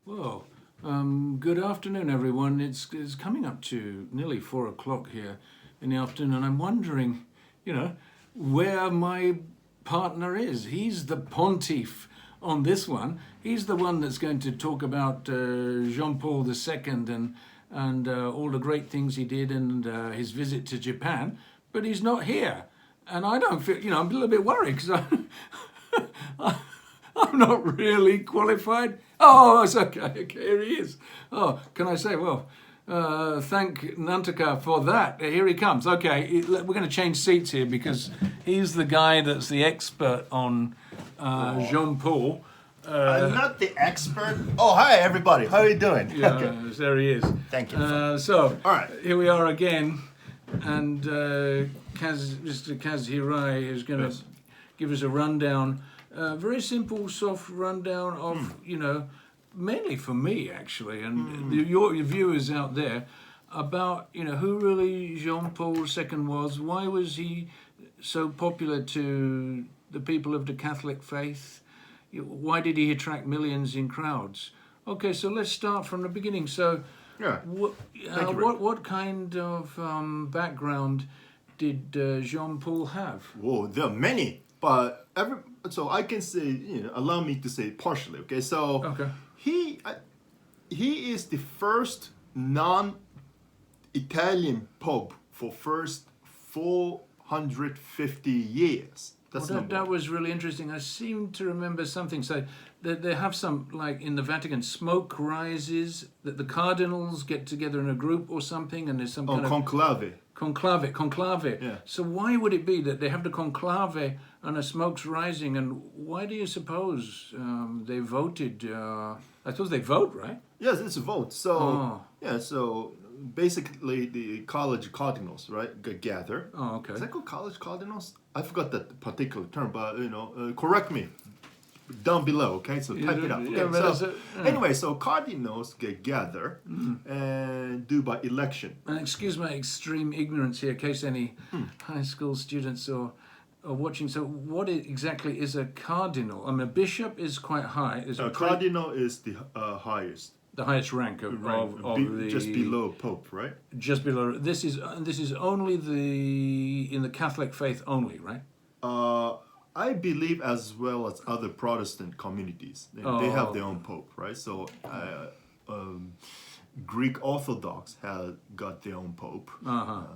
Well, good afternoon, everyone. It's coming up to nearly 4 o'clock here in the afternoon, and I'm wondering, where my partner is. He's the pontiff on this one. He's the one that's going to talk about Jean-Paul II and all the great things he did and his visit to Japan, but he's not here. And I don't feel, I'm a little bit worried because I'm not really qualified. Oh, it's okay. Okay, here he is. Oh, can I say, well, thank Nantaka for that. Here he comes. Okay, we're going to change seats here because he's the guy that's the expert on Jean-Paul. I'm not the expert. Oh, hi, everybody. How are you doing? Yeah, Okay. there he is. Thank you. So, All right. here we are again. And Mr. Kaz Hirai is going to give us a rundown. Very simple, soft rundown of, mainly for me actually, and your viewers out there, about who really Jean-Paul II was. Why was he so popular to the people of the Catholic faith? Why did he attract millions in crowds? Okay, so let's start from the beginning. So, what kind of background did Jean-Paul have? Whoa, there are many, but so I can say, allow me to say partially. Okay, so he is the first non-Italian pope for first 450 years. That was really interesting. I seem to remember something. So they have some, like in the Vatican, smoke rises, that the cardinals get together in a group or something, and there's some kind of... Conclave. Yeah. So why would it be that they have the conclave and the smoke's rising, and why do you suppose they voted? I suppose they vote, right? Yes, it's a vote. So, so basically the college cardinals, right, gather. Oh, okay. Is that called college cardinals? I forgot that particular term, but, correct me down below, okay? So type it up. Okay? Anyway, so cardinals gather and do by election. And excuse my extreme ignorance here, in case any high school students are watching. So what exactly is a cardinal? I mean, a bishop is quite high. A cardinal is the highest. The highest rank of the... Just below Pope, right? Just below. This is only in the Catholic faith only, right? I believe as well as other Protestant communities. They have their own Pope, right? So Greek Orthodox have got their own Pope. What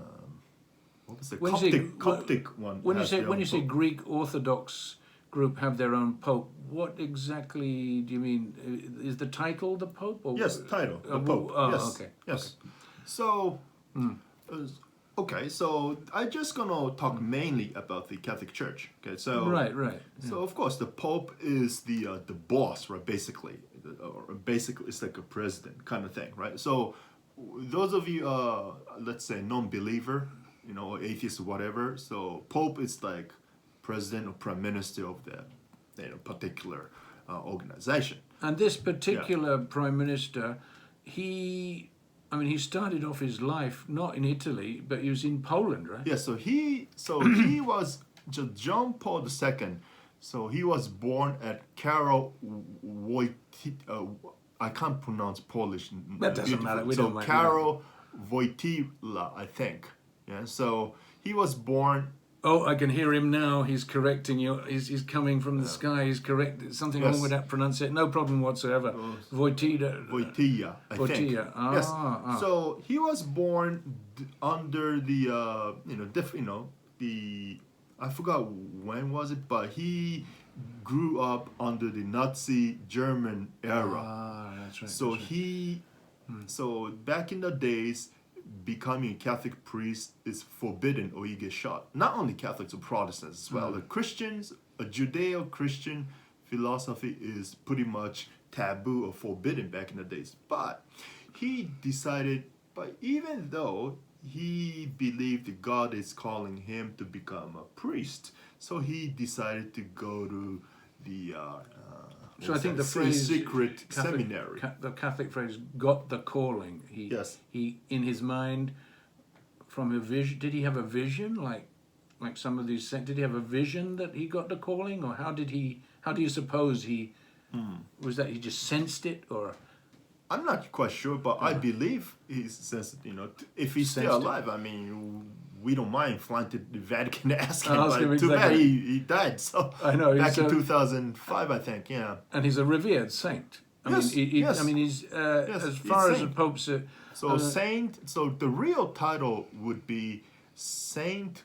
was the Coptic one? When you say Greek Orthodox group have their own Pope, what exactly do you mean? Is the title the Pope? Or? Yes, title, the Pope. Yes. Okay. Yes. Okay. So, so I'm just gonna talk mainly about the Catholic Church. Okay, so right. So of course the Pope is the boss, right? Basically, it's like a president kind of thing, right? So those of you, let's say non-believer, or atheist or whatever, so Pope is like president or prime minister of the particular organization. And this particular prime minister, he started off his life not in Italy, but he was in Poland, right? Yeah, so he was John Paul II. So he was born at Karol Wojtyła. I can't pronounce Polish. That doesn't matter. We don't mind. Karol Wojtyła, I think. Yeah, so he was born. Oh, I can hear him now. He's correcting you. He's coming from the sky. He's correct. Something wrong with that pronunciation. No problem whatsoever. Wojtyła, I think. Yes. So he was born under the I forgot when was it, but he grew up under the Nazi German era. That's right. So so back in the days, becoming a Catholic priest is forbidden or you get shot. Not only Catholics or Protestants as well. The Christians, a Judeo-Christian philosophy is pretty much taboo or forbidden back in the days. But he decided, even though he believed that God is calling him to become a priest, so he decided to go to the so I think the phrase secret seminary. The Catholic phrase "got the calling." He in his mind, from a vision. Did he have a vision like some of these? Did he have a vision that he got the calling, or how do you suppose he was that he just sensed it, or I'm not quite sure, but I believe he's sensitive. You know, if he's still alive, I mean, we don't mind flying to the Vatican to ask him. But too bad he died. So I know back in 2005, I think. Yeah. And he's a revered saint. I mean, he's as far as the popes. So saint. So the real title would be Saint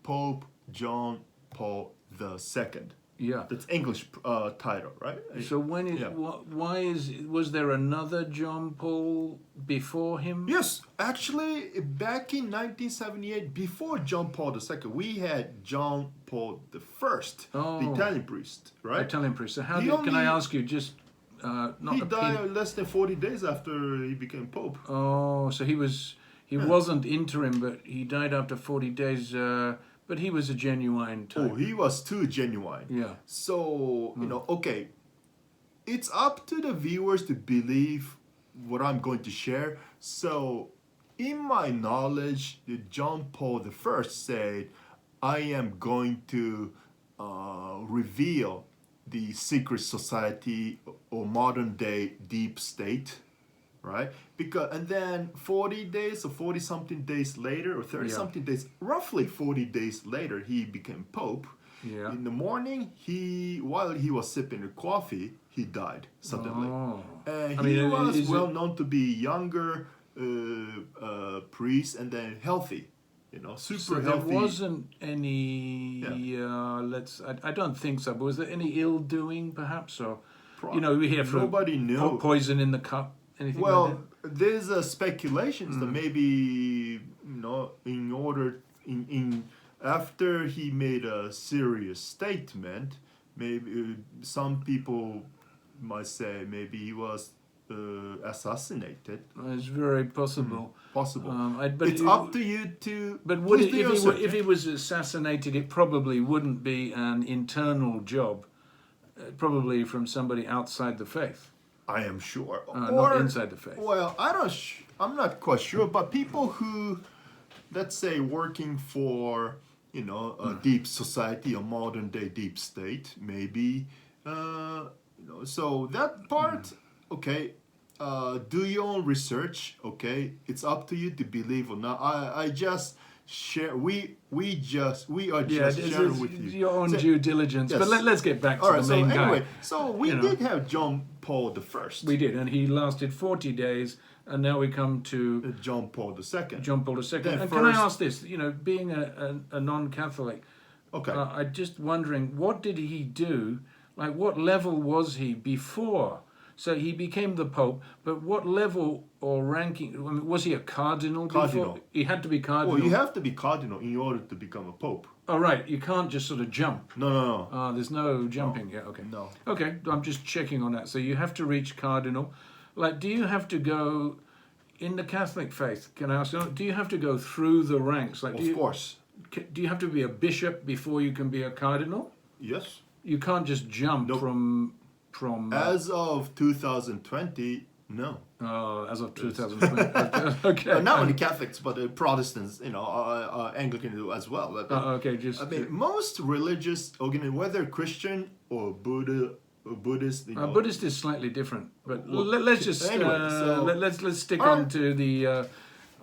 Pope John Paul II. Yeah, that's English title, right? So was there another John Paul before him? Yes, actually, back in 1978, before John Paul II, we had John Paul I, the Italian priest, right? Italian priest. So can I ask you just he died less than 40 days after he became Pope. Oh, so he wasn't interim, but he died after 40 days. But he was a genuine type. Oh, he was too genuine. Yeah. So, you know, okay. It's up to the viewers to believe what I'm going to share. So, in my knowledge, John Paul I said, I am going to reveal the secret society or modern day deep state, right? And then 40 days or 40 something days later, or 30 something days, roughly 40 days later, he became Pope. Yeah. In the morning, while he was sipping coffee, he died suddenly. And he was well known to be younger priest and then healthy. You know, super healthy. There wasn't any. I don't think so. But was there any ill doing, perhaps, or we hear from nobody knew poison in the cup. Anything well, like that? There's speculations that maybe after he made a serious statement, maybe some people might say maybe he was assassinated. It's very possible. Possible. But it's up to you to. But if he was assassinated, it probably wouldn't be an internal job. Probably from somebody outside the faith. I am sure. Or not inside the faith. Well, I'm not quite sure, but people who, let's say, working for a deep society, a modern day deep state, maybe, so that part, okay. Do your own research, okay? It's up to you to believe or not. I just share. We are just sharing with you your own due diligence. Yes. But let's get back to the main guy. So we did have John Paul I. We did, and he lasted 40 days, and now we come to John Paul II. John Paul II. And can I ask this? Being a non-Catholic, okay, I'm just wondering, what did he do? Like, what level was he before? So he became the Pope, but what level or ranking? I mean, was he a cardinal before? Cardinal. He had to be cardinal. Well, you have to be cardinal in order to become a Pope. Oh, right. You can't just sort of jump. No. There's no jumping yet. Okay. No. Okay, I'm just checking on that. So you have to reach cardinal. Like, do you have to go in the Catholic faith? Can I ask? Do you have to go through the ranks? Like, of course. Do you have to be a bishop before you can be a cardinal? Yes. You can't just jump from. As of 2020, no. As of 2020. Okay. Not only Catholics, but Protestants, Anglican as well. Okay, most religious, whether Christian or Buddhist. Buddhist is slightly different, but let's just let's stick on to the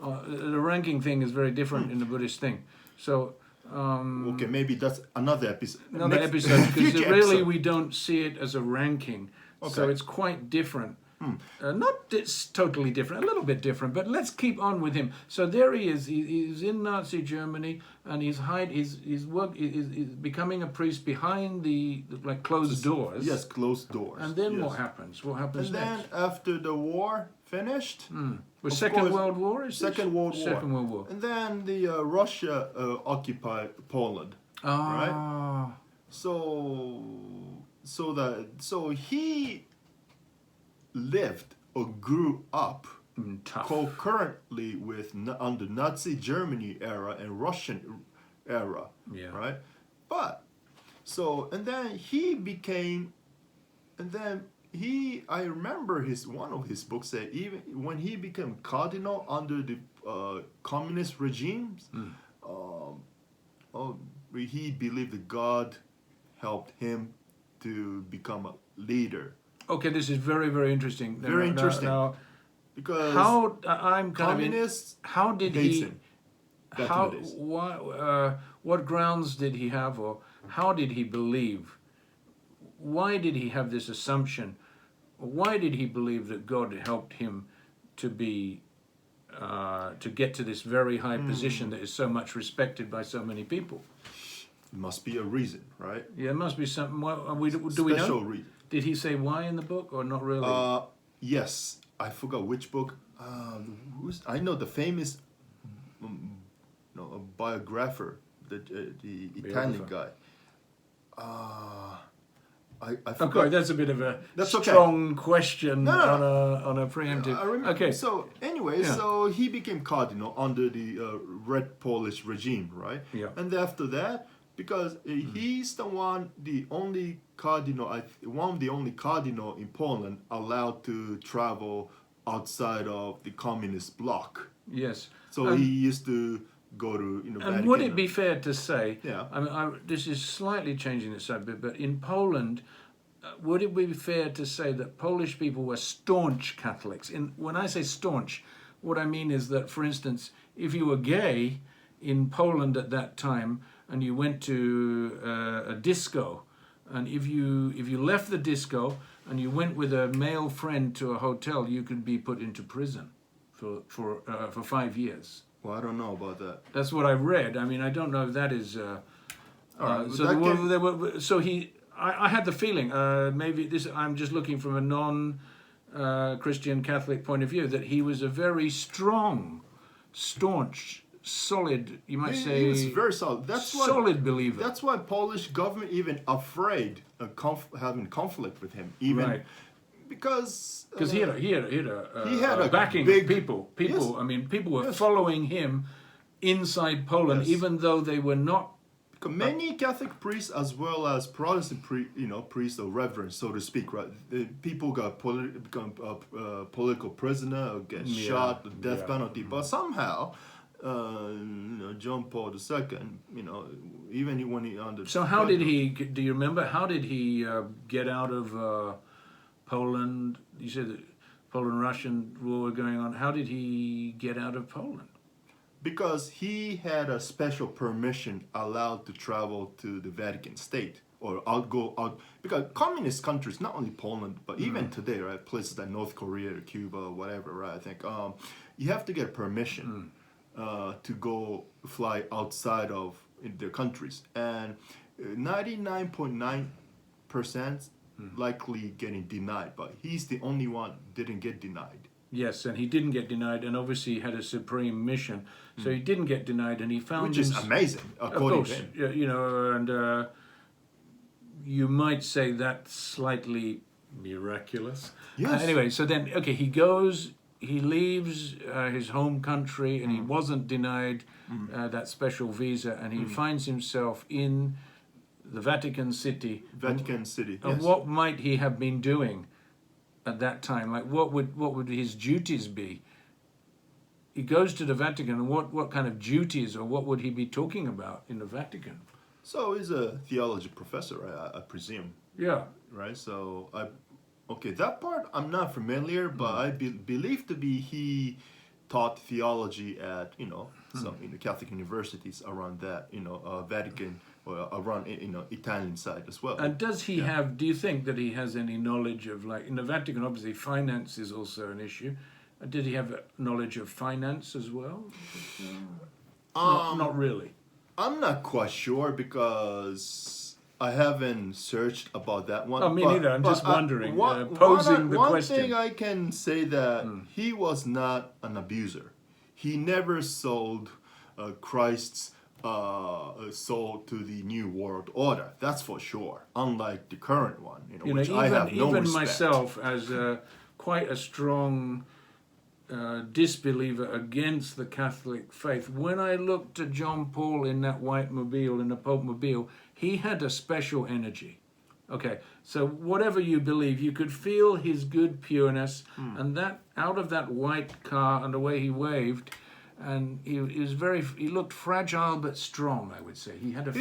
ranking thing is very different in the Buddhist thing. So. Okay, maybe that's another episode. Because really we don't see it as a ranking, so it's quite different. It's totally different, a little bit different, but let's keep on with him. So there he is. He's in Nazi Germany, and he's becoming a priest behind the closed doors. Yes, closed doors. And then what happens? What happens next? And then after the war finished, Second World War. Second World War. And then the Russia occupied Poland. Right. So he lived or grew up concurrently with under Nazi Germany era and Russian era. Yeah. Right. But and then he became, and then. I remember one of his books said even when he became cardinal under the communist regimes, he believed that God helped him to become a leader. Okay, this is very, very interesting. Very interesting. Now, Because how I'm kind communists of how did hates he? him back How? in the days. Why? What grounds did he have, or how did he believe? Why did he have this assumption? Why did he believe that God helped him to be to get to this very high position that is so much respected by so many people? Must be a reason, right? Yeah, there must be something. Do we Special know? reason. Did he say why in the book, or not really? Yes, I forgot which book. I know the famous, a biographer, the Italian guy. I forgot. Okay, that's a bit of a That's okay. strong question No. on a preemptive. I remember. Okay, So anyway, Yeah. so he became cardinal under the Red Polish regime, right? Yeah. And after that, because he's one of the only cardinal in Poland allowed to travel outside of the communist bloc. yes. So he used to go to And Vatican. would it be fair to say, Yeah. I mean, this is slightly changing the subject, but in Poland, would it be fair to say that Polish people were staunch Catholics? When I say staunch, what I mean is that, for instance, if you were gay in Poland at that time and you went to a disco, and if you left the disco and you went with a male friend to a hotel, you could be put into prison for 5 years. Well, I don't know about that. That's what I've read. I mean, I don't know if that is. Alright, So I had the feeling, maybe this. I'm just looking from a non-Christian Catholic point of view, that he was a very strong, staunch, solid. You might say he was very solid. That's why solid believer. That's why Polish government even afraid of having conflict with him, even Right. because He had a backing big- people. Yes. I mean, people were Yes. following him inside Poland, Yes. even though they were not. many Catholic priests as well as Protestant priests or reverends, so to speak, right? The people got become political prisoner or get shot, the death penalty, but somehow. John Paul II, even when he under. So how did he? Do you remember? How did he get out of Poland? You said that Poland-Russian war were going on. How did he get out of Poland? Because he had a special permission allowed to travel to the Vatican State or go out. Because communist countries, not only Poland, but even today, right, places like North Korea or Cuba or whatever, right? I think you have to get permission to go fly outside of their countries, and 99.9% likely getting denied. But he's the only one didn't get denied. Yes, and he didn't get denied, and obviously he had a supreme mission, so he didn't get denied, and he found Which is amazing, according to him. and you might say that's slightly miraculous. Yes. Anyway, so then, okay, he leaves his home country, and he wasn't denied that special visa, and he finds himself in the Vatican City. Vatican City. And Yes. what might he have been doing at that time? Like, what would his duties be? He goes to the Vatican, and what kind of duties, or what would he be talking about in the Vatican? So he's a theology professor, right? I presume, Yeah. right? So that part I'm not familiar, but I believe to be he taught theology at some Catholic universities around that Vatican or around Italian side as well. And does he have? Do you think that he has any knowledge of, like, in the Vatican? Obviously, finance is also an issue. Did he have knowledge of finance as well? Not really. I'm not quite sure because I haven't searched about that one. Oh, me neither. I'm just wondering, posing the one question. thing I can say that he was not an abuser. He never sold Christ's soul to the New World Order. That's for sure. Unlike the current one, which I have no even respect. myself, as quite a strong disbeliever against the Catholic faith, when I looked at John Paul in that white mobile, in the Pope mobile, he had a special energy. Okay, so whatever you believe, you could feel his good pureness, and that out of that white car and the way he waved, and he looked fragile but strong, I would say. He had a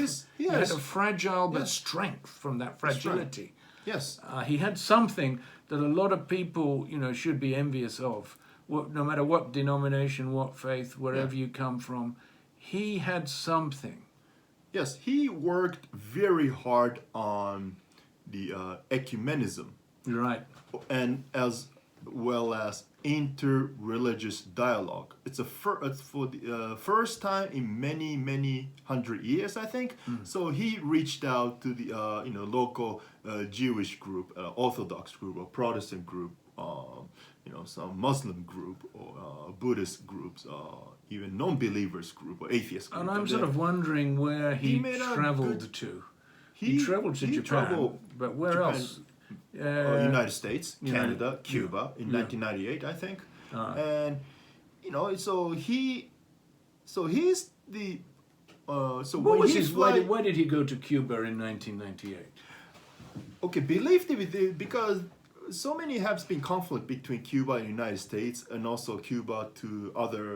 fragile but strength from that fragility. Yes. He had something that a lot of people, should be envious of. No matter what denomination, what faith, wherever you come from, he had something. Yes, he worked very hard on the ecumenism. Right. And as well as inter-religious dialogue. It's for the first time in many hundred years, I think. So he reached out to the local Jewish group, Orthodox group, or Protestant group, some Muslim group, or Buddhist groups, even non-believers group, or atheist group. And I'm sort of wondering where he traveled to. He traveled to Japan, but where else? United States, Canada, Cuba in 1998, I think. And so he's the what was his why did he go to Cuba in 1998? Okay, because so many has been conflict between Cuba and United States, and also Cuba to other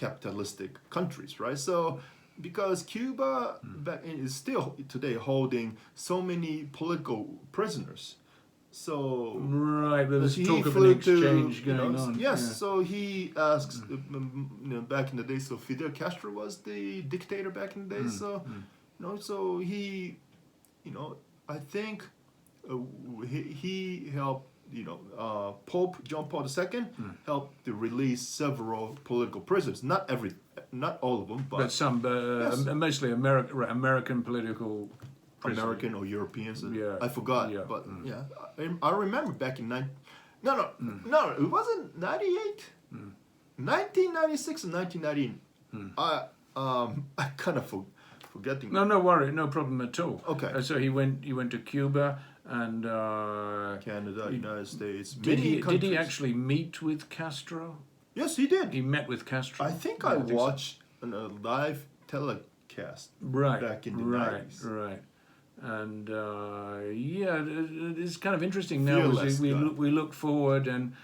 capitalistic countries, right? So because Cuba is still today holding so many political prisoners. So right, there's talk of an exchange going on. Yes, so he asks back in the day. So Fidel Castro was the dictator back in the day. So so he, I think he helped. Pope John Paul II helped to release several political prisoners. Not all of them, but some, mostly American political prisoners. American or Europeans. Yeah. I forgot, but I remember back in it wasn't 98, 1996 and 1990. I kind of forgetting. No worry, no problem at all. Okay. So he went to Cuba and Canada, United States. Did he actually meet with Castro? Yes, he did. He met with Castro. I think I watched a live telecast back in the 90s. Right. And it's kind of interesting now as we look forward, and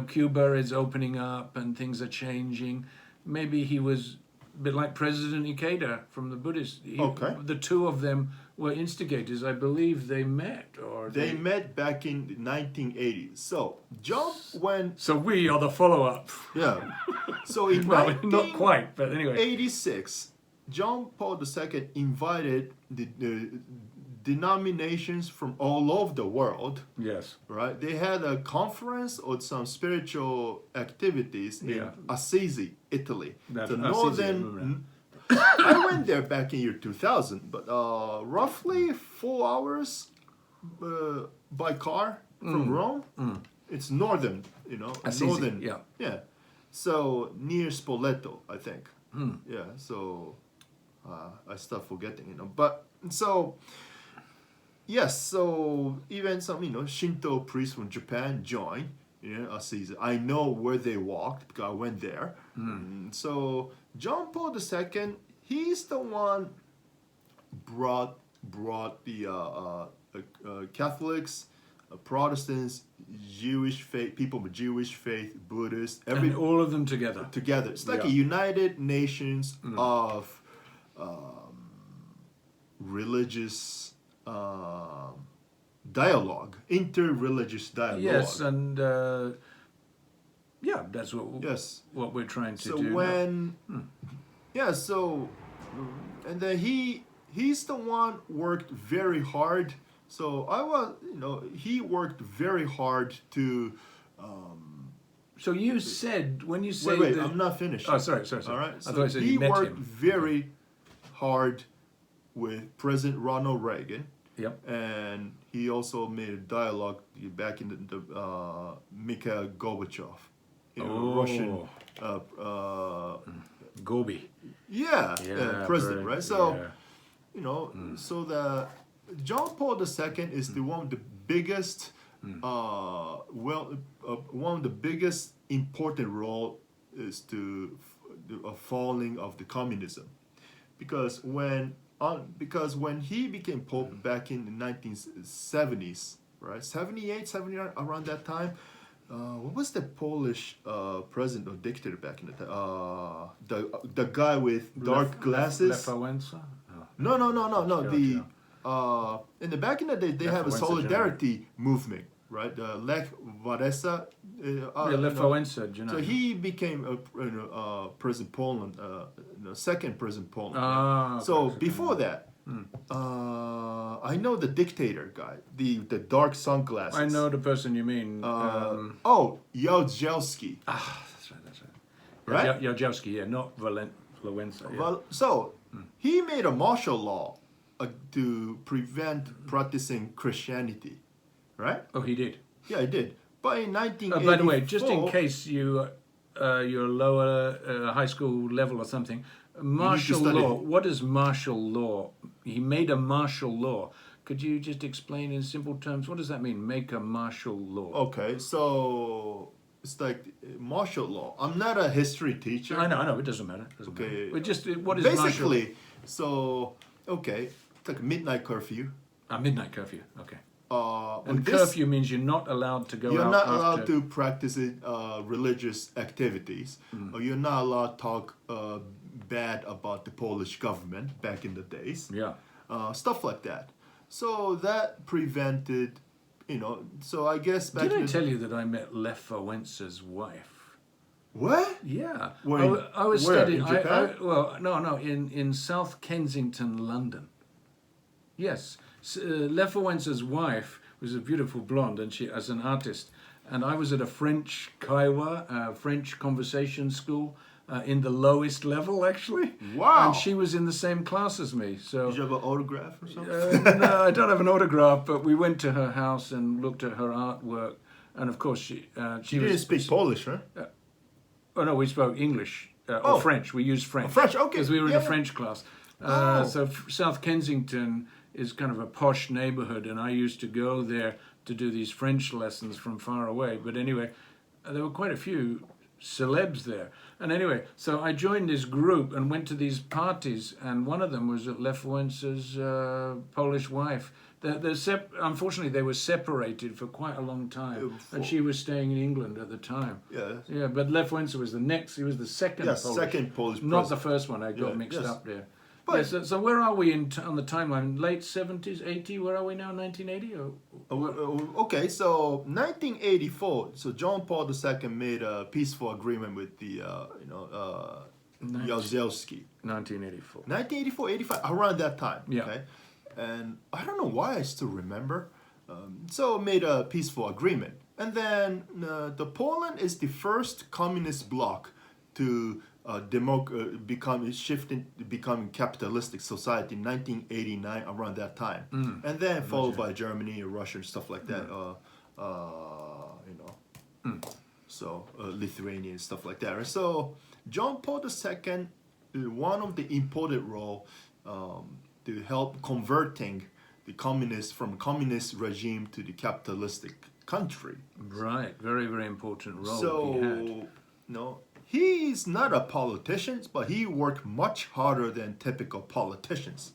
Cuba is opening up and things are changing. Maybe he was a bit like President Ikeda from the Buddhist. The two of them were instigators. I believe they met, they met back in the 1980s. So So we are the follow-up. Yeah. So in not quite, but anyway. 86, John Paul II invited the denominations from all over the world. Yes. Right. They had a conference or some spiritual activities in Assisi, Italy. That's the northern. I went there back in year 2000, but roughly 4 hours by car from Rome. It's northern, Assisi, northern. Yeah. So near Spoleto, I think. Yeah. So I start forgetting, But so yes. So even some Shinto priests from Japan joined. Assisi. I know where they walked because I went there. So John Paul II, he's the one brought the Catholics, Protestants, Jewish faith, people with Jewish faith, Buddhists, and all of them together. It's like a United Nations of religious dialogue, inter-religious dialogue. Yes, and that's what we're trying to do. And then he's the one worked very hard. So he worked very hard to. So you said when you say wait, I'm not finished. Oh, sorry. All right. I thought you said he you met worked him. very hard with President Ronald Reagan. Yep. And he also made a dialogue back in the Mikhail Gorbachev, Russian. Gobi. President, right? So, so the John Paul II is the one of the biggest, one of the biggest important role is to the falling of the communism, because when he became Pope back in the 1970s, right? 78, 79, around that time. What was the Polish president or dictator back in the time? The guy with dark glasses. Lech Wałęsa? No. The in the back in the day, they have a solidarity movement, right? Lech Walesa. Lech Wałęsa, you know. So he became President Poland, second President Poland. Okay, so before that, I know the dictator guy, the dark sunglasses. I know the person you mean. Jaruzelski. That's right. Right? Jaruzelski, yeah, not Wałęsa. Yeah. Well, so he made a martial law to prevent practicing Christianity, right? Oh, he did. Yeah, he did. But in 1984... by the way, just in case you're lower high school level or something, martial law, what is martial law? He made a martial law. Could you just explain in simple terms, what does that mean, make a martial law? Okay, so it's like martial law. I'm not a history teacher. I know, it doesn't matter. Okay. But just, what is basically, martial? So, okay, it's like a midnight curfew. A midnight curfew, okay. And curfew means you're not allowed to go out. You're not allowed to practice religious activities, or you're not allowed to talk bad about the Polish government back in the days. Yeah. Stuff like that. So that prevented, so I guess back Did I tell you that I met Lech Wałęsa's wife? What? Yeah. Where, I was where, studying. in Japan? No, in South Kensington, London. Yes. Lech Wałęsa's wife was a beautiful blonde, and she, as an artist, and I was at a French kaiwa, French conversation school, in the lowest level, actually. Wow! And she was in the same class as me. So. Did you have an autograph or something? No, I don't have an autograph, but we went to her house and looked at her artwork, and of course she didn't speak Polish, right? Oh no, we spoke English or French. We used French. French, okay. Because we were in a French class. So South Kensington is kind of a posh neighborhood, and I used to go there to do these French lessons from far away. But anyway, there were quite a few celebs there. And anyway, so I joined this group and went to these parties, and one of them was Lech Wałęsa's Polish wife. Unfortunately, they were separated for quite a long time, and she was staying in England at the time. Yeah. Yeah, but Lech Wałęsa was the next. He was the second. Yeah, second Polish. Not the first one. I got mixed up there. But, so where are we on the timeline? Late 70s, 80? Where are we now? 1980? Okay, so 1984. So John Paul II made a peaceful agreement with the Jaruzelski. 1984. 1984, 85, around that time. Yeah. Okay, and I don't know why I still remember. So made a peaceful agreement, and then the Poland is the first communist bloc to becoming capitalistic society in 1989, around that time, and then followed by Germany, Russia, and stuff like that. So Lithuania and stuff like that. And so John Paul II, one of the important role to help converting the communist regime to the capitalistic country. Right, very, very important role so, he had. He's not a politician, but he worked much harder than typical politicians.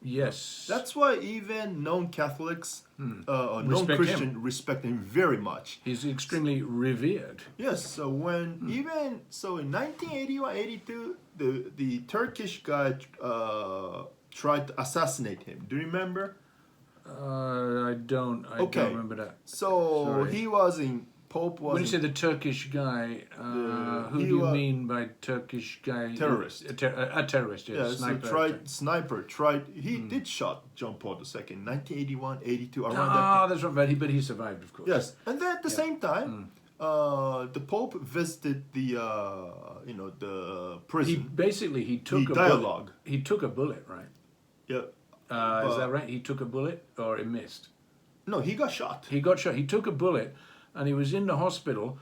Yes. That's why even non-Catholics, non-Christian respect him very much. He's extremely revered. Yes, so in 1981, 82, the Turkish guy tried to assassinate him. Do you remember? I don't remember that. So Sorry. he was in... Pope was... When you say the Turkish guy, who do you mean by Turkish guy? Terrorist. A terrorist, yes. Yeah, sniper. He did shot John Paul II in 1981, 82, around that time. Ah, that's right, but he survived, of course. Yes, and then at the same time, the Pope visited the prison. He took a dialogue. bullet. He took a bullet, right? Yeah. Is that right? He took a bullet, or it missed? No, he got shot. He got shot. He took a bullet, and he was in the hospital.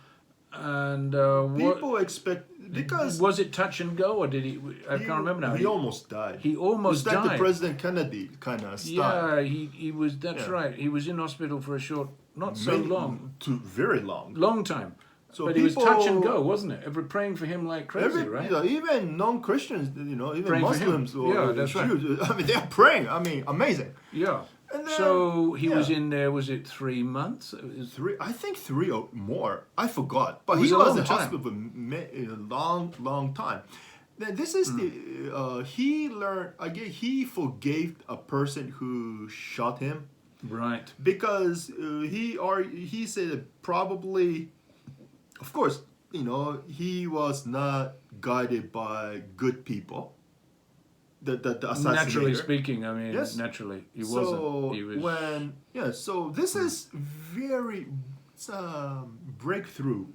And people expect, because was it touch and go, or did he? I can't remember now. He almost died. He almost died. It's like the President Kennedy kind of style. Yeah, he was. That's right. He was in hospital for a short, not so long, very long time. So but it was touch and go, wasn't it? Everyone praying for him like crazy, right? Even non-Christians, even praying Muslims or that's Jews. Right. I mean, they are praying. I mean, amazing. Yeah. And then, so he was in there. Was it 3 months? I think 3 or more. I forgot. But he was in hospital for a long time. Then this is the he learned again. He forgave a person who shot him Right. because he said that probably, of course, he was not guided by good people. The assassinator. Naturally speaking, I mean, Yes. naturally, he So wasn't. He was. so this is very breakthrough,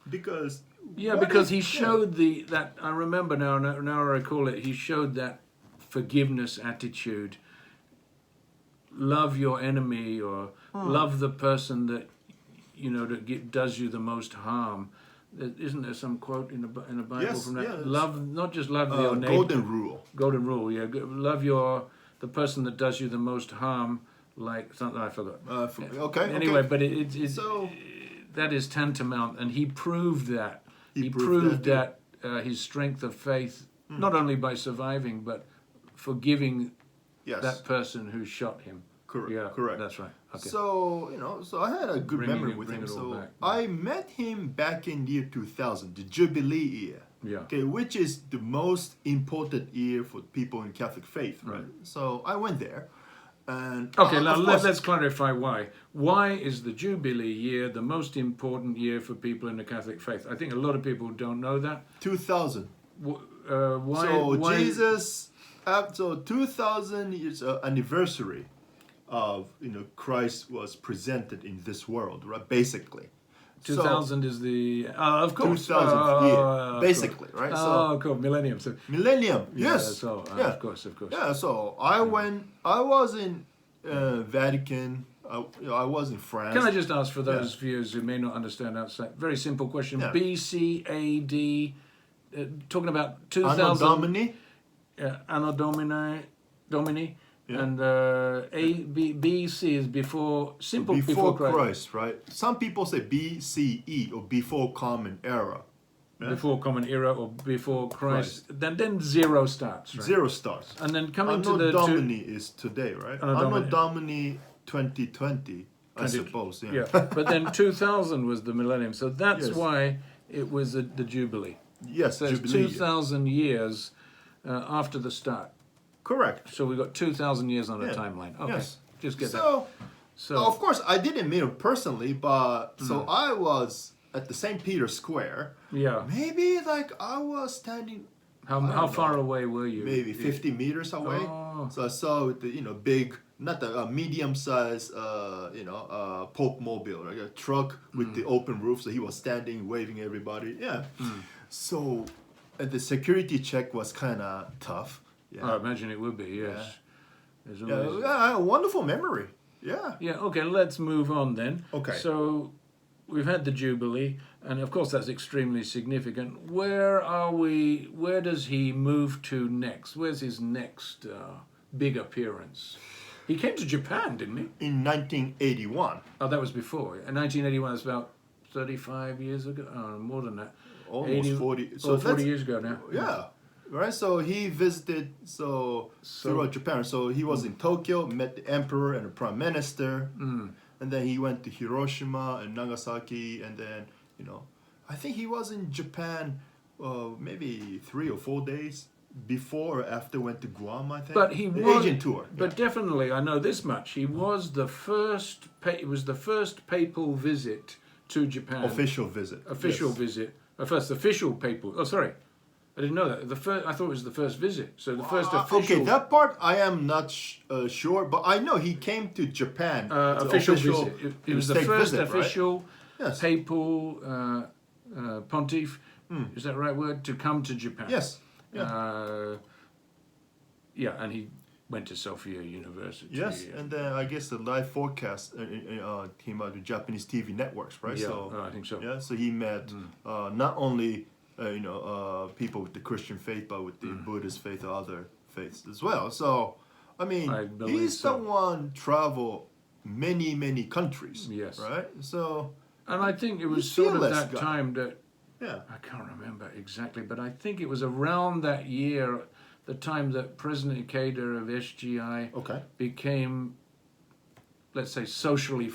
because Yeah, what because is- he showed that I remember now I recall it. He showed that forgiveness attitude. Love your enemy, or love the person that does you the most harm. Isn't there some quote in a Bible Yes, from that? yeah, Love, not just love your neighbor. golden rule. Yeah. Love the person that does you the most harm, like something I forgot. Okay. Anyway, okay. but it's So- that is tantamount, and he proved that. He proved that that his strength of faith, not only by surviving, but forgiving Yes. that person who shot him. Correct. Yeah, Correct. that's right. Okay. So so I had a good memory with bring him. it all So back. I met him back in year 2000, the Jubilee year. Yeah. Okay, which is the most important year for people in Catholic faith, right? So I went there, and Okay, now of course- let's clarify why. Why is the Jubilee year the most important year for people in the Catholic faith? I think a lot of people don't know that. 2000. Why? So why, Jesus, so 2000 is anniversary of Christ was presented in this world, right? Basically. 2000 is the of course 2000th year, of basically, course. right? Oh, cool, millennium. So Millennium. yeah, Yes. So yeah. of course. Yeah. So I went. I was in Vatican. I was in France. Can I just ask for those viewers who may not understand outside? Very simple question. Yeah. BC AD, talking about Anno 2000. Domini. Anno Domini. Yeah. And BC is before Before Christ, right? Some people say BCE or before Common Era. Yeah? Before Common Era or before Christ. Then zero starts, right? Zero starts. And then coming to Anno the Domini is today, right? Anno Anno Domini. Domini 2020, I suppose. Yeah. But then 2000 was the millennium, so that's Yes. why it was the Jubilee. Yes, So it's Jubilee. 2,000 years after the start. Correct. So we've got 2,000 years on a Yeah. timeline. Okay, Yes. just get that. So, of course, I didn't meet him personally, but so Mm. I was at the St. Peter Square. Yeah. Maybe like I was standing How far away were you? maybe 50 meters away. Oh. So I saw with the big, not the medium size Pope mobile, like a truck with the open roof. So he was standing, waving everybody. Yeah. So the security check was kind of tough. Yeah. I imagine it would be. Yes. There's Yeah, always... yeah, wonderful memory. Yeah. Yeah, okay, let's move on then. Okay. So we've had the Jubilee, and of course that's extremely significant. Where does he move to next? Where's his next big appearance? He came to Japan, didn't he? In 1981. Oh, that was before. In 1981, that's about 35 years ago. Oh, more than that. Almost 40. So 40 that's- years ago now. Yeah. Right, so he visited throughout Japan. So he was in Tokyo, met the emperor and the prime minister, and then he went to Hiroshima and Nagasaki, and then I think he was in Japan maybe 3 or 4 days before or after went to Guam. I think. But he the was Asian tour. But definitely, I know this much. He was the first. It was the first papal visit to Japan. Official visit. Official Yes. visit. First official papal. Oh, sorry, I didn't know that. I thought it was the first visit. So the first official. Okay, that part I am not sure, but I know he came to Japan. It's an official visit. It was the state first visit, right? official Yes. papal pontiff. Is that the right word? To come to Japan. Yes. Yeah. Yeah, and he went to Sophia University. Yes, and then I guess the live forecast came out of Japanese TV networks, right? Yeah, So I think so. yeah, so he met not only people with the Christian faith, but with the Buddhist faith or other faiths as well. So I mean, I believe he's so. someone travel many countries. Yes. Right. So And I think it was He's sort of fearless that guy. time that yeah. I can't remember exactly, but I think it was around that year, the time that President Ikeda of SGI Okay. became, let's say, socially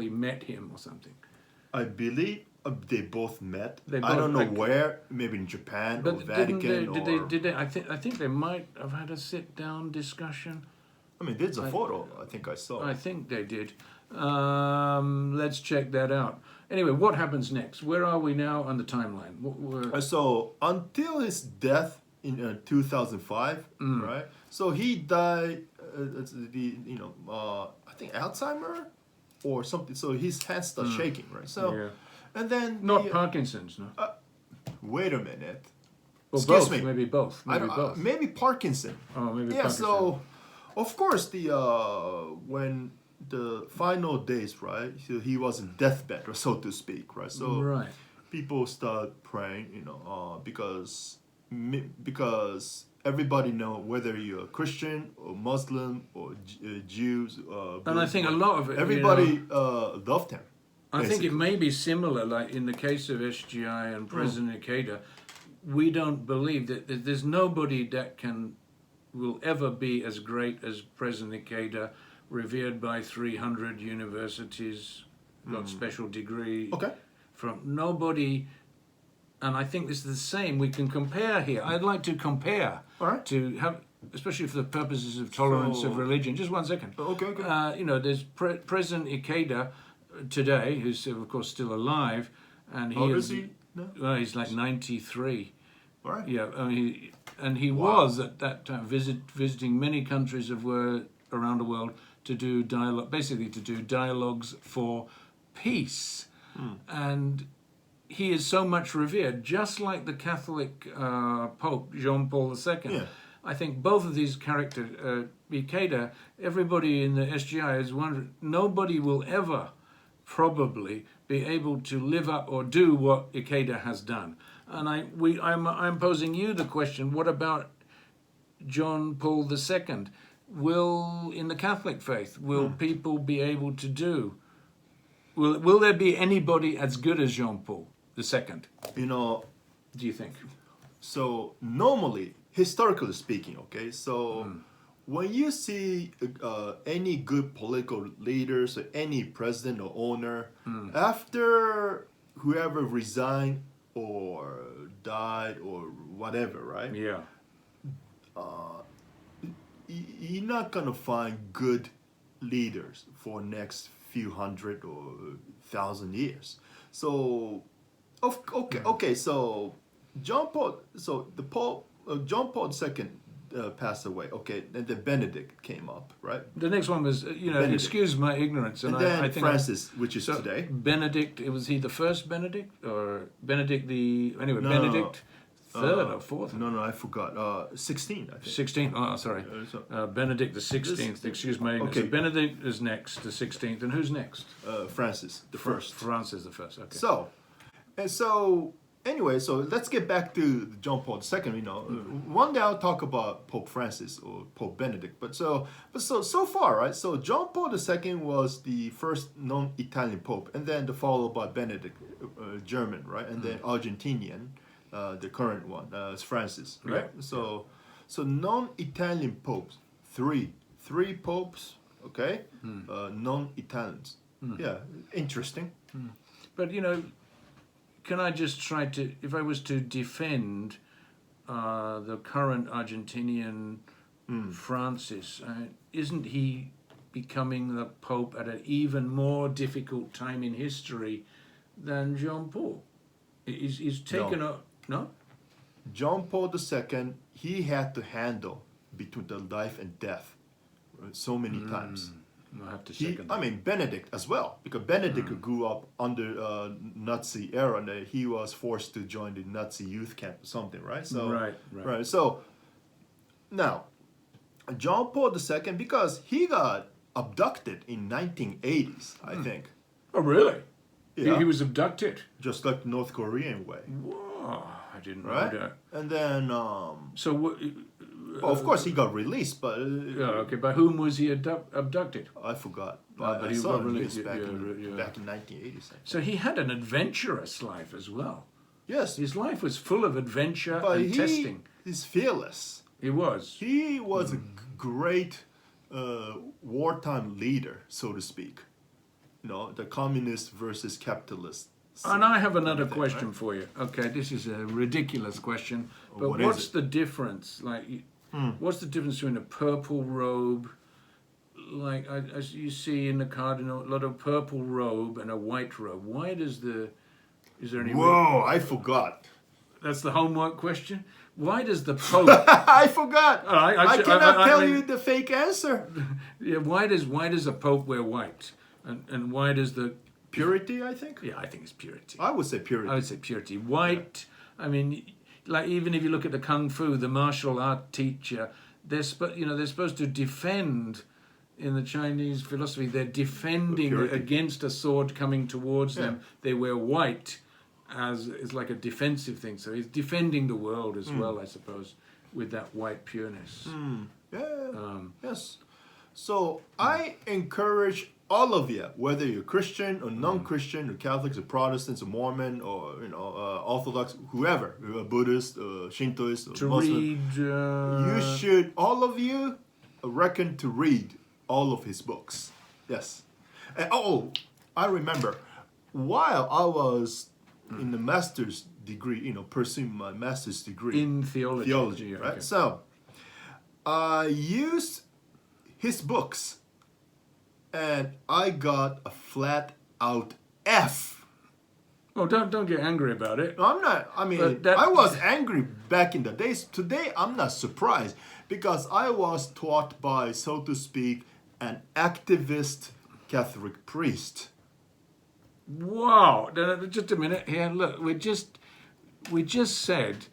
met him or something. I believe They both met. They I both- don't know like- where. Maybe in Japan or But Vatican. did they? I think they might have had a sit-down discussion. I mean, there's a photo. I think I saw. I think they did. Let's check that out. Anyway, what happens next? Where are we now on the timeline? So until his death in 2005, right? So he died. I think Alzheimer or something. So his hands start shaking, right? So, Yeah. and then Not Parkinson's, no. wait a minute. Or Excuse both, me. maybe both. Maybe both. Maybe Parkinson. Oh, maybe Yeah. Parkinson. So, of course, when the final days, right? So he was in deathbed, or so to speak, right? So Right. people start praying, because everybody know whether you're a Christian or Muslim or Jews. And I think a lot of it. Everybody loved him. I think it basically. may be similar, like in the case of SGI and President Ikeda. We don't believe that there's nobody that will ever be as great as President Ikeda, revered by 300 universities, got special degree. Okay. From nobody, and I think this is the same. We can compare here. I'd like to compare. All right. To have, especially for the purposes of tolerance of So- religion. Just 1 second. Okay. There's President Ikeda today, who's of course still alive, and How old is he? No? Well, he's like 93. All right. Yeah, I mean, he Wow. was at that time visiting many countries around the world to do dialogues for peace, and he is so much revered, just like the Catholic Pope Jean Paul II. Yeah. I think both of these characters, Ikeda, everybody in the SGI is wondering, nobody will ever probably be able to live up or do what Ikeda has done. And I'm posing you the question, what about John Paul II? In the Catholic faith, will people be able to do? Will there be anybody as good as Jean Paul II? Do you think? So normally, historically speaking, okay, so when you see any good political leaders or any president or owner, after whoever resigned or died or whatever, right? Yeah. You're not gonna find good leaders for next few hundred or 1,000 years. So, okay. So John Paul II passed away. Okay, and then Benedict came up, right? The next one was, Benedict. excuse my ignorance, And and then I think Francis, which is so today. Benedict. Was he the first Benedict or Benedict No. Benedict third or fourth? No, I forgot. 16, I think. 16. Oh, sorry. Benedict the 16th. Excuse my ignorance. Okay. So Benedict is next, the 16th, and who's next? Francis, the first. Francis the first. Okay. So anyway, so let's get back to John Paul II. One day I'll talk about Pope Francis or Pope Benedict. But so far, right? So John Paul II was the first non-Italian pope, and then followed by Benedict, German, right? And then Argentinian, the current one, is Francis, right? Yeah. So non-Italian popes, three popes, okay, non-Italians. Yeah, interesting. But can I just try to, if I was to defend the current Argentinian Francis, isn't he becoming the Pope at an even more difficult time in history than Jean Paul? He's taken no? John Paul II, he had to handle between the life and death so many times. I'll have to second that. I mean, Benedict as well, because Benedict grew up under Nazi era, and he was forced to join the Nazi youth camp or something, right? So Right. So now, John Paul II, because he got abducted in 1980s, I think. Oh, really? Yeah. He was abducted. Just like the North Korean way, Whoa, I didn't right? know that. And then, So, well, of course, he got released, but okay, by whom was he abducted? I forgot. But I he saw got him released, back yeah. back in 1980s. So he had an adventurous life as well. Yes, His life was full of adventure but and testing. he's fearless. He was. He was a great wartime leader, so to speak. The communist versus capitalist And I have another everything, question right? for you. Okay, this is a ridiculous question, but What is what's it? the difference? Like, what's the difference between a purple robe, like as you see in the cardinal, a lot of purple robe and a white robe? Why does is there any? Whoa, I forgot. That's the homework question. Why does the Pope? I forgot. I should- cannot tell mean- you the fake answer. Yeah, why does the Pope wear white, and why does the? Purity, I think. Yeah, I think it's purity. I would say purity. I would say purity. White. I mean, like even if you look at the kung fu, the martial art teacher, they're supposed to defend. In the Chinese philosophy, they're defending Purity. against a sword coming towards them. Yeah. They wear white as it's like a defensive thing. So he's defending the world as well, I suppose, with that white pureness. Yeah. Yes. So I encourage all of you, whether you're Christian or non-Christian, or Catholics or Protestants or Mormon or Orthodox, whoever, Buddhist, Shintoist, or To Muslim, read. you should, all of you, reckon to read all of his books. Yes. And, I remember, while I was in the master's degree, pursuing my master's degree in theology. theology, right? Okay. So I used his books, and I got a flat out F. Oh, don't get angry about it. I'm not. I mean, But that- I was angry back in the days. Today, I'm not surprised because I was taught by, so to speak, an activist Catholic priest. Wow! Just a minute here. Look, we just said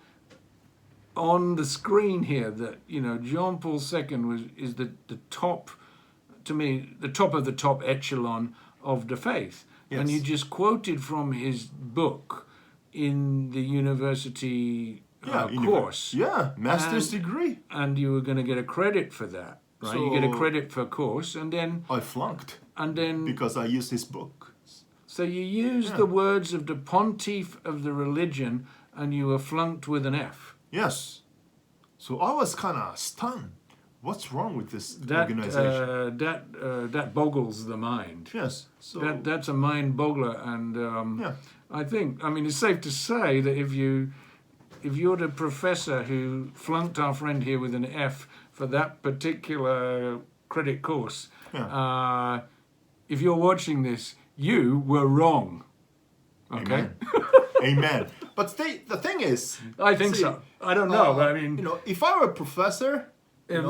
on the screen here that John Paul II is the top, to me, the top of the top echelon of the faith. Yes. And you just quoted from his book in the university course. Yeah, master's And- degree. And you were going to get a credit for that, right? You get a So- credit for course, and then I flunked because I used his book. so you used the words of the pontiff of the religion, and you were flunked with an F. Yes. So I was kind of stunned. What's wrong with this That organization? that boggles the mind. Yes. So That's a mind boggler, and yeah. I mean, it's safe to say that if you're the professor who flunked our friend here with an F for that particular credit course, if you're watching this, you were wrong. Okay. Amen. Amen. But the thing is, I think so. I don't know, but I mean, if I were a professor, at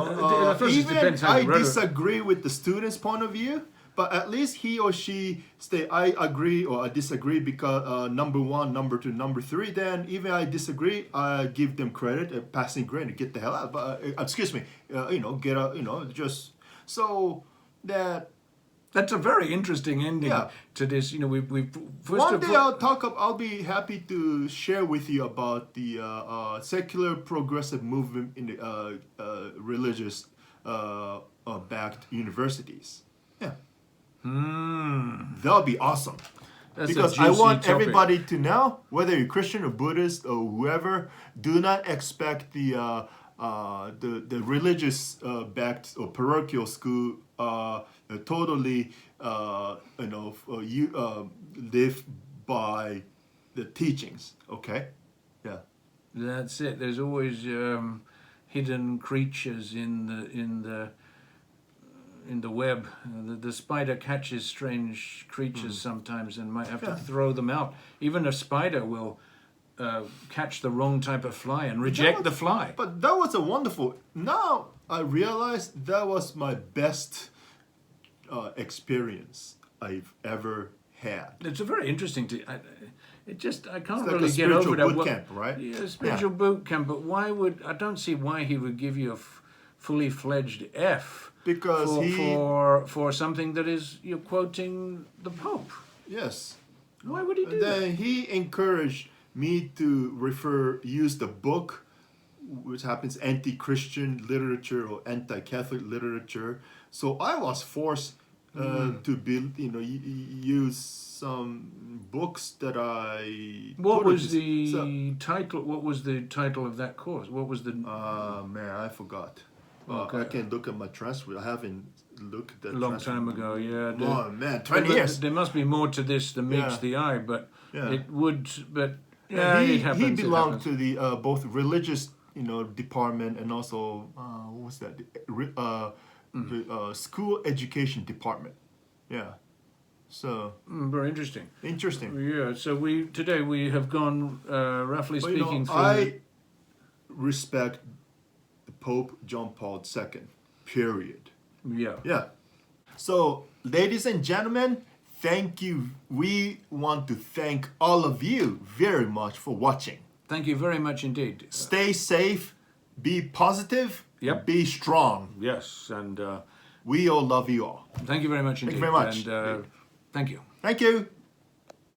first it even depends how I you wrote it. disagree with the student's point of view, but at least he or she say I agree or I disagree because number one, number two, number three. Then even I disagree, I give them credit, a passing grade, and get the hell out. But excuse me, get out, just so that. That's a very interesting ending Yeah. to this. We've first One of day all, I'll be happy to share with you about the secular progressive movement in the religious backed universities. Yeah, that'll be awesome. that's Because a I juicy want topic. everybody to know, whether you're Christian or Buddhist or whoever, do not expect the religious backed or parochial school totally live by the teachings. Okay, yeah. That's it. There's always hidden creatures in the web. The spider catches strange creatures sometimes and might have to throw them out. Even a spider will catch the wrong type of fly and reject the fly. But that was a wonderful. Now I realize that was my best experience I've ever had. It's a very interesting. I can't Like really a get over spiritual that. boot camp, right? Yeah, spiritual boot camp. But I don't see why he would give you a fully fledged F Because for something that is you're quoting the Pope. Yes. Why would he do that? Then he encouraged me to use the book, which happens anti-Christian literature or anti-Catholic literature. So I was forced to use some books that I. What was the the title? What was the title of that course? What was the? man, I forgot. Okay. I can look at my transcript. I haven't look at that. A long time ago, yeah. Oh man, 20 Well, years. There must be more to this than meets Yeah. the eye, but Yeah. it would. But Yeah, it happens. he it belonged happens. to the both religious, department and also what was that? The school education department. Yeah. So Very interesting. interesting. Yeah. So today we have gone roughly But, speaking through. I respect the Pope John Paul II. Period. Yeah. Yeah. So, ladies and gentlemen, thank you. We want to thank all of you very much for watching. Thank you very much indeed. Stay safe, be positive, Yep. be strong. Yes, and We all love you all. thank you very much indeed. you very much. And thank you. Thank you.